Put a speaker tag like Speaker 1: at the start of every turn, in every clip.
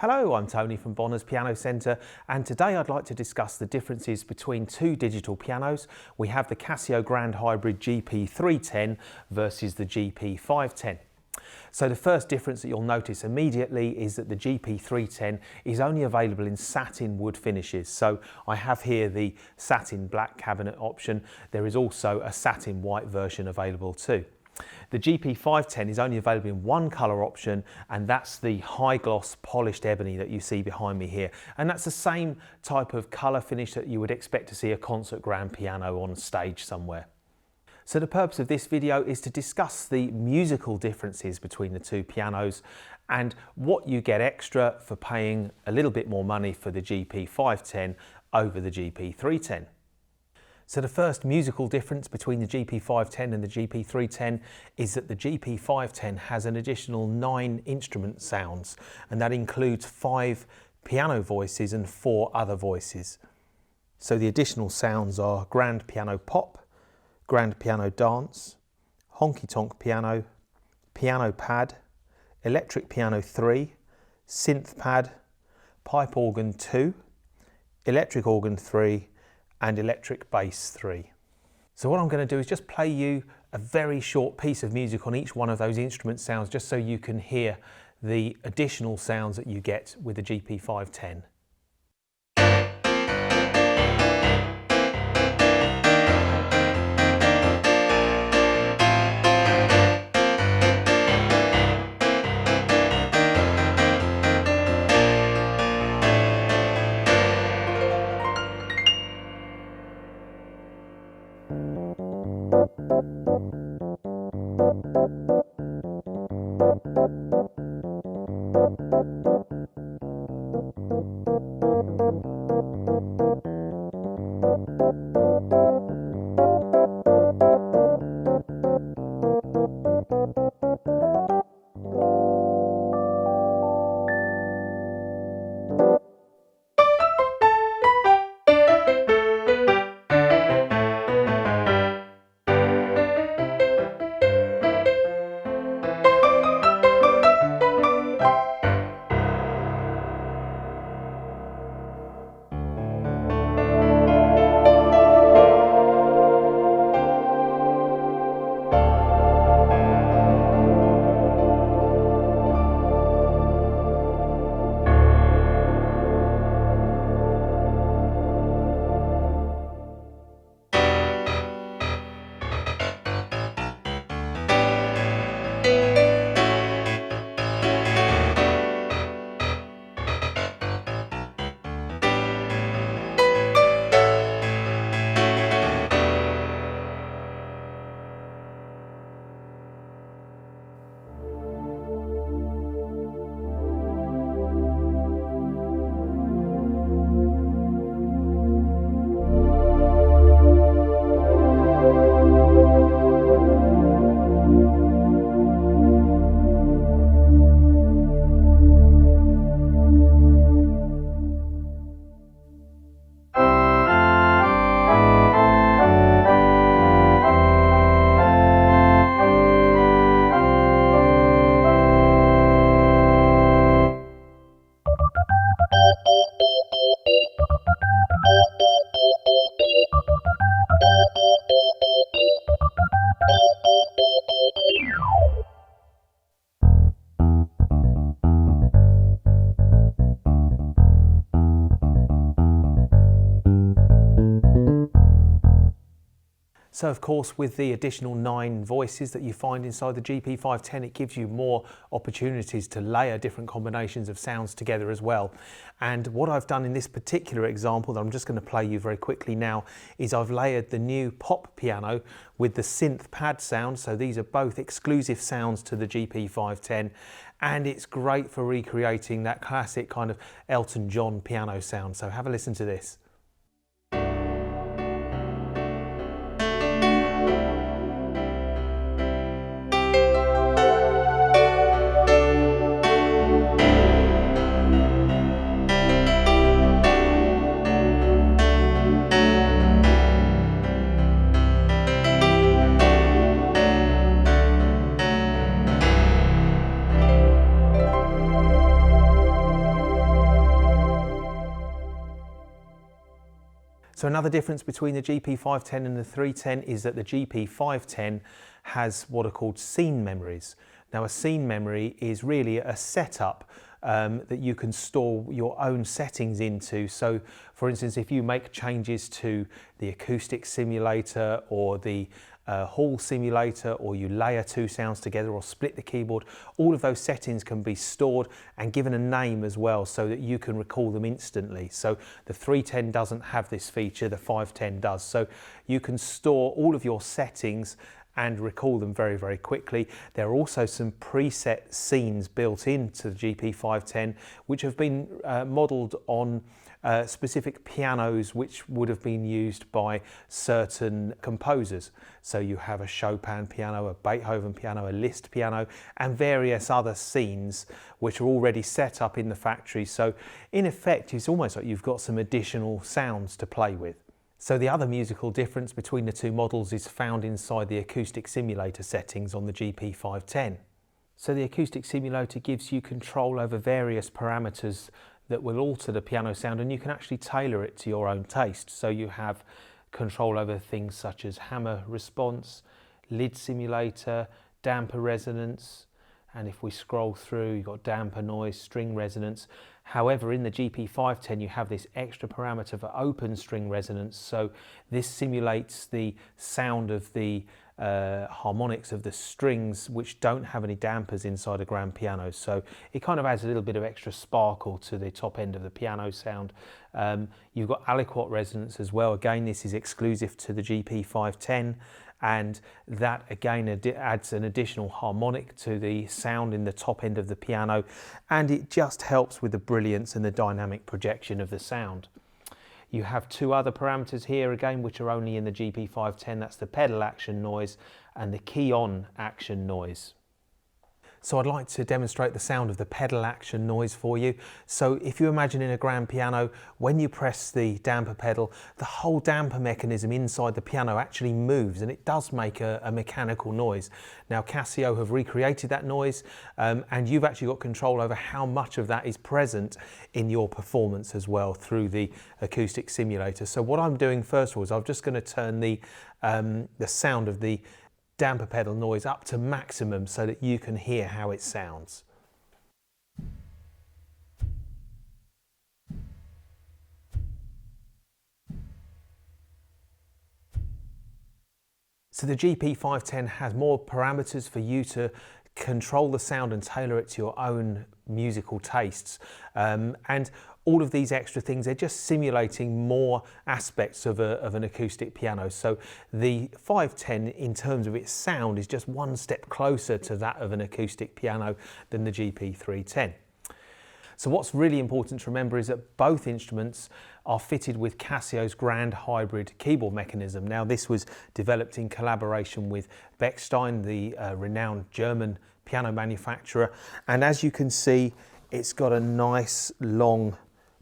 Speaker 1: Hello, I'm Tony from Bonner's Piano Centre, and today I'd like to discuss the differences between two digital pianos. We have the Casio Grand Hybrid GP310 versus the GP510. So the first difference that you'll notice immediately is that the GP310 is only available in satin wood finishes. So I have here the satin black cabinet option. There is also a satin white version available too. The GP510 is only available in one colour option, and that's the high gloss polished ebony that you see behind me here. And that's the same type of colour finish that you would expect to see a concert grand piano on stage somewhere. So the purpose of this video is to discuss the musical differences between the two pianos and what you get extra for paying a little bit more money for the GP510 over the GP310. So the first musical difference between the GP510 and the GP310 is that the GP510 has an additional 9 instrument sounds, and that includes 5 piano voices and 4 other voices. So the additional sounds are grand piano pop, grand piano dance, honky tonk piano, piano pad, electric piano 3, synth pad, pipe organ 2, electric organ 3, and electric bass 3. So what I'm going to do is just play you a very short piece of music on each one of those instrument sounds, just so you can hear the additional sounds that you get with the GP510. So of course, with the additional 9 voices that you find inside the GP510, it gives you more opportunities to layer different combinations of sounds together as well. And what I've done in this particular example that I'm just going to play you very quickly now is I've layered the new pop piano with the synth pad sound. So these are both exclusive sounds to the GP510, and it's great for recreating that classic kind of Elton John piano sound. So have a listen to this. So another difference between the GP510 and the 310 is that the GP510 has what are called scene memories. Now a scene memory is really a setup that you can store your own settings into. So for instance, if you make changes to the acoustic simulator or the hall simulator, or you layer two sounds together or split the keyboard, all of those settings can be stored and given a name as well so that you can recall them instantly. So the 310 doesn't have this feature, the 510 does. So you can store all of your settings and recall them very, very quickly. There are also some preset scenes built into the GP510 which have been modelled on specific pianos which would have been used by certain composers. So you have a Chopin piano, a Beethoven piano, a Liszt piano, and various other scenes which are already set up in the factory. So in effect, it's almost like you've got some additional sounds to play with. So the other musical difference between the two models is found inside the acoustic simulator settings on the GP510. So the acoustic simulator gives you control over various parameters that will alter the piano sound, and you can actually tailor it to your own taste. So you have control over things such as hammer response, lid simulator, damper resonance, and if we scroll through, you've got damper noise, string resonance. However, in the GP510 you have this extra parameter for open string resonance, so this simulates the sound of the harmonics of the strings which don't have any dampers inside a grand piano. So it kind of adds a little bit of extra sparkle to the top end of the piano sound. You've got aliquot resonance as well. Again, this is exclusive to the GP510, and that again adds an additional harmonic to the sound in the top end of the piano, and it just helps with the brilliance and the dynamic projection of the sound. You have two other parameters here again which are only in the GP510, that's the pedal action noise and the key on action noise. So I'd like to demonstrate the sound of the pedal action noise for you. So if you imagine in a grand piano, when you press the damper pedal, the whole damper mechanism inside the piano actually moves, and it does make a mechanical noise. Now Casio have recreated that noise, and you've actually got control over how much of that is present in your performance as well through the acoustic simulator. So what I'm doing first of all is I'm just going to turn the sound of the damper pedal noise up to maximum so that you can hear how it sounds. So the GP510 has more parameters for you to control the sound and tailor it to your own musical tastes, and all of these extra things, they're just simulating more aspects of an acoustic piano. So the 510 in terms of its sound is just one step closer to that of an acoustic piano than the GP310. So what's really important to remember is that both instruments are fitted with Casio's Grand Hybrid keyboard mechanism. Now this was developed in collaboration with Bechstein, the renowned German piano manufacturer, and as you can see, it's got a nice long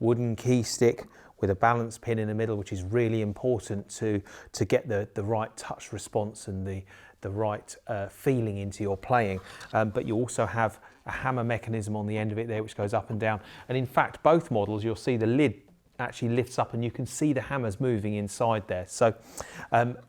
Speaker 1: wooden key stick with a balance pin in the middle, which is really important to get the right touch response and the right feeling into your playing. But you also have a hammer mechanism on the end of it there which goes up and down, and in fact both models you'll see the lid actually lifts up and you can see the hammers moving inside there. So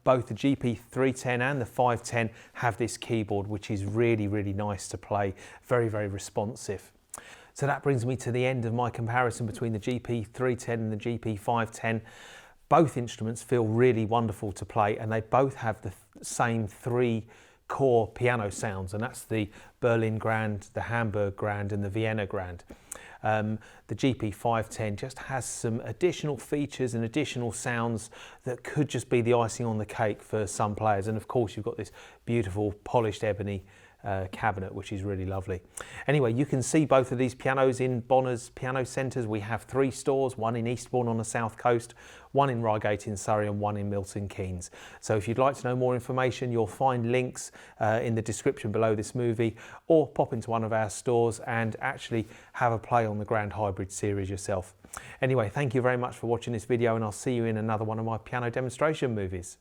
Speaker 1: both the GP310 and the 510 have this keyboard which is really, really nice to play, very, very responsive. So that brings me to the end of my comparison between the GP310 and the GP510. Both instruments feel really wonderful to play, and they both have the same three core piano sounds, and that's the Berlin Grand, the Hamburg Grand and the Vienna Grand. The GP510 just has some additional features and additional sounds that could just be the icing on the cake for some players, and of course you've got this beautiful polished ebony cabinet which is really lovely. Anyway, you can see both of these pianos in Bonner's Piano Centres. We have 3 stores, one in Eastbourne on the south coast, one in Reigate in Surrey and one in Milton Keynes. So if you'd like to know more information, you'll find links in the description below this movie, or pop into one of our stores and actually have a play on the Grand Hybrid series yourself. Anyway, thank you very much for watching this video, and I'll see you in another one of my piano demonstration movies.